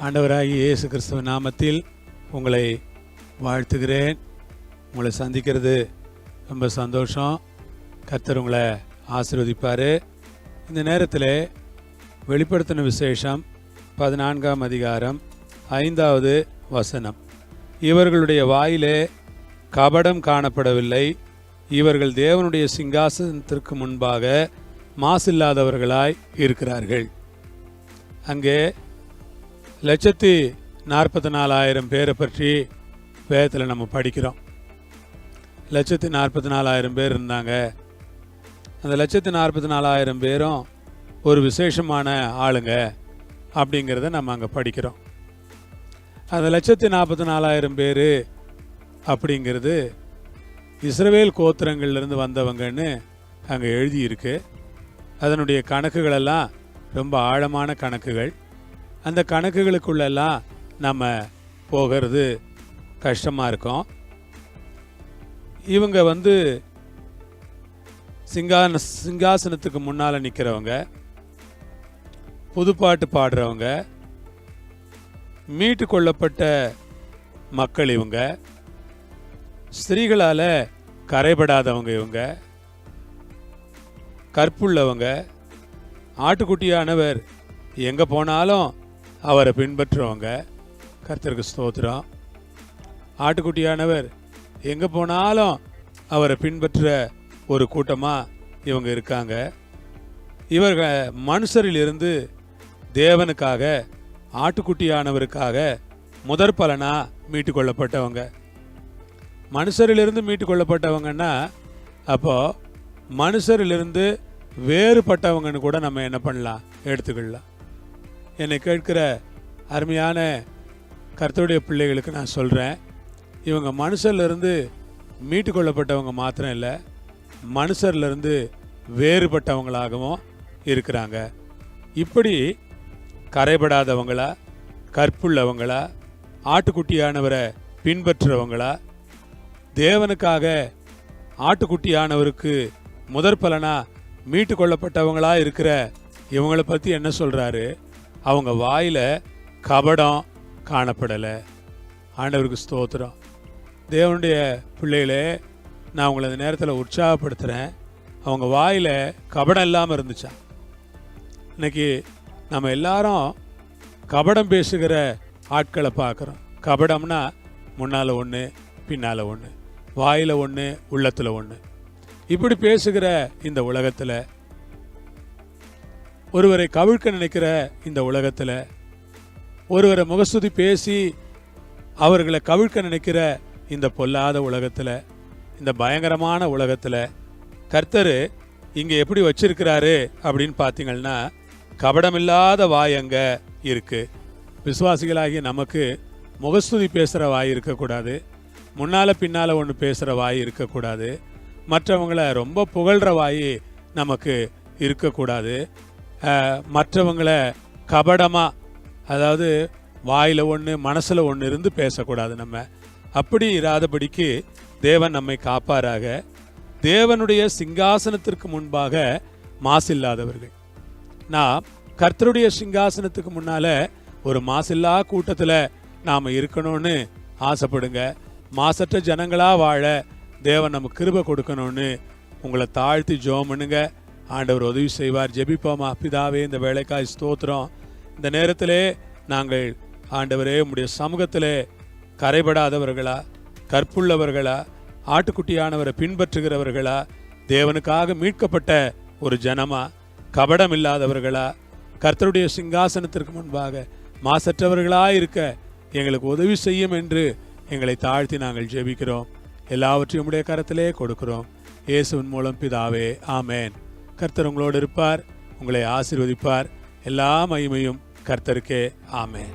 ஆண்டவராகிய இயேசு கிறிஸ்துவ நாமத்தில் உங்களை வாழ்த்துகிறேன். உங்களை சந்திக்கிறது ரொம்ப சந்தோஷம். கர்த்தர் உங்களை ஆசீர்வதிப்பார். இந்த நேரத்தில் வெளிப்படுத்தின விசேஷம் 14ஆம் அதிகாரம் 5வது வசனம். இவர்களுடைய வாயிலே கபடம் காணப்படவில்லை, இவர்கள் தேவனுடைய சிங்காசனத்திற்கு முன்பாக மாசில்லாதவர்களாய் இருக்கிறார்கள். அங்கே 1,44,000 பேரை பற்றி வேதத்தில் நம்ம படிக்கிறோம். 1,44,000 பேர் இருந்தாங்க. அந்த 1,44,000 பேரும் ஒரு விசேஷமான ஆளுங்க அப்படிங்கிறத நம்ம அங்கே படிக்கிறோம். அந்த 1,44,000 பேர் அப்படிங்கிறது இஸ்ரவேல் கோத்திரங்கள்லேருந்து வந்தவங்கன்னு அங்கே எழுதியிருக்கு. அதனுடைய கணக்குகளெல்லாம் ரொம்ப ஆழமான கணக்குகள். அந்த கணக்குகளுக்குள்ளெல்லாம் நம்ம போகிறது கஷ்டமாக இருக்கும். இவங்க சிங்காசனத்துக்கு முன்னால் நிற்கிறவங்க, புதுப்பாட்டு பாடுறவங்க, மீட்டு கொள்ளப்பட்ட மக்கள் இவங்க, ஸ்திரீகளால் கரைபடாதவங்க இவங்க, கற்புள்ளவங்க, ஆட்டுக்குட்டியானவர் எங்கே போனாலும் அவரை பின்பற்றுறவங்க. கர்த்தருக்கு ஸ்தோத்திரம். ஆட்டுக்குட்டியானவர் எங்கே போனாலும் அவரை பின்பற்ற ஒரு கூட்டமாக இவங்க இருக்காங்க. இவர்கள் மனுஷரிலிருந்து தேவனுக்காக, ஆட்டுக்குட்டியானவருக்காக முதற் பலனாக மீட்டு கொள்ளப்பட்டவங்க. மனுஷரிலிருந்து மீட்டு கொள்ளப்பட்டவங்கன்னா அப்போது மனுஷரிலிருந்து வேறுபட்டவங்கன்னு கூட நம்ம என்ன பண்ணலாம், எடுத்துக்கலாம். என்னை கேட்கிற அருமையான கர்த்தருடைய பிள்ளைகளுக்கு நான் சொல்கிறேன், இவங்க மனுஷர்லேருந்து மீட்டு கொள்ளப்பட்டவங்க மாத்திரம் இல்லை, மனுஷர்லேருந்து வேறுபட்டவங்களாகவும் இருக்கிறாங்க. இப்படி கரைபடாதவங்களா, கற்புள்ளவங்களா, ஆட்டுக்குட்டியானவரை பின்பற்றுறவங்களா, தேவனுக்காக ஆட்டுக்குட்டியானவருக்கு முதற் பலனா மீட்டு கொள்ளப்பட்டவங்களா இருக்கிற இவங்களை பற்றி என்ன சொல்கிறாரு? அவங்க வாயில் கபடம் காணப்படலை. ஆண்டவருக்கு ஸ்தோத்திரம். தேவனுடைய பிள்ளைகளே, நான் உங்களை இந்த நேரத்தில் உற்சாகப்படுத்துகிறேன். அவங்க வாயில் கபடம் இல்லாமல் இருந்துச்சா? இன்னைக்கு நம்ம எல்லாரும் கபடம் பேசுகிற ஆட்களை பார்க்குறோம். கபடம்னா முன்னால் ஒன்று, பின்னால் ஒன்று, வாயில் ஒன்று, உள்ளத்தில் ஒன்று. இப்படி பேசுகிற இந்த உலகத்தில், ஒருவரை கவிழ்க்க நினைக்கிற இந்த உலகத்தில், ஒருவரை முகஸ்துதி பேசி அவர்களை கவிழ்க்க நினைக்கிற இந்த பொல்லாத உலகத்தில், இந்த பயங்கரமான உலகத்தில் கர்த்தர் இங்கே எப்படி வச்சிருக்கிறாரு அப்படின்னு பார்த்தீங்கன்னா, கபடமில்லாத வாய் அங்கே இருக்குது. விசுவாசிகளாகிய நமக்கு முகஸ்துதி பேசுகிற வாய் இருக்கக்கூடாது, முன்னால் பின்னால் ஒன்று பேசுகிற வாய் இருக்கக்கூடாது, மற்றவங்களை ரொம்ப புகழ்கிற வாய் நமக்கு இருக்கக்கூடாது, மற்றவங்களை கபடமாக, அதாவது வாயில் ஒன்று மனசில் ஒன்று இருந்து பேசக்கூடாது. நம்ம அப்படி இராதபடிக்கு தேவன் நம்மை காப்பாராக. தேவனுடைய சிங்காசனத்திற்கு முன்பாக மாசில்லாதவர்கள். நாம் கர்த்தருடைய சிங்காசனத்துக்கு முன்னால் ஒரு மாசில்லா கூட்டத்தில் நாம் இருக்கணும்னு ஆசைப்படுங்க. மாசற்ற ஜனங்களாக வாழ தேவன் நம்ம கிருபை கொடுக்கணும்னு உங்களை தாழ்த்தி ஜெபம் பண்ணுங்க. ஆண்டவர் உதவி செய்வார். ஜெபிப்போமா. பிதாவே, இந்த வேலைக்காய் ஸ்தோத்திரம். இந்த நேரத்திலே நாங்கள் ஆண்டவரே உம்முடைய சமூகத்திலே கரைபடாதவர்களா, கற்புள்ளவர்களா, ஆட்டுக்குட்டியானவரை பின்பற்றுகிறவர்களா, தேவனுக்காக மீட்கப்பட்ட ஒரு ஜனமா, கபடம் இல்லாதவர்களா, கர்த்தருடைய சிங்காசனத்திற்கு முன்பாக மாசற்றவர்களாக இருக்க எங்களுக்கு உதவி செய்யும் என்று எங்களை தாழ்த்தி நாங்கள் ஜெபிக்கிறோம். எல்லாவற்றையும் உடைய கரத்திலே கொடுக்கிறோம். இயேசுவின் மூலம் பிதாவே, ஆமேன். கர்த்தர் உங்களோடு இருப்பார், உங்களை ஆசீர்வதிப்பார். எல்லா மகிமையும் கர்த்தருக்கே. ஆமேன்.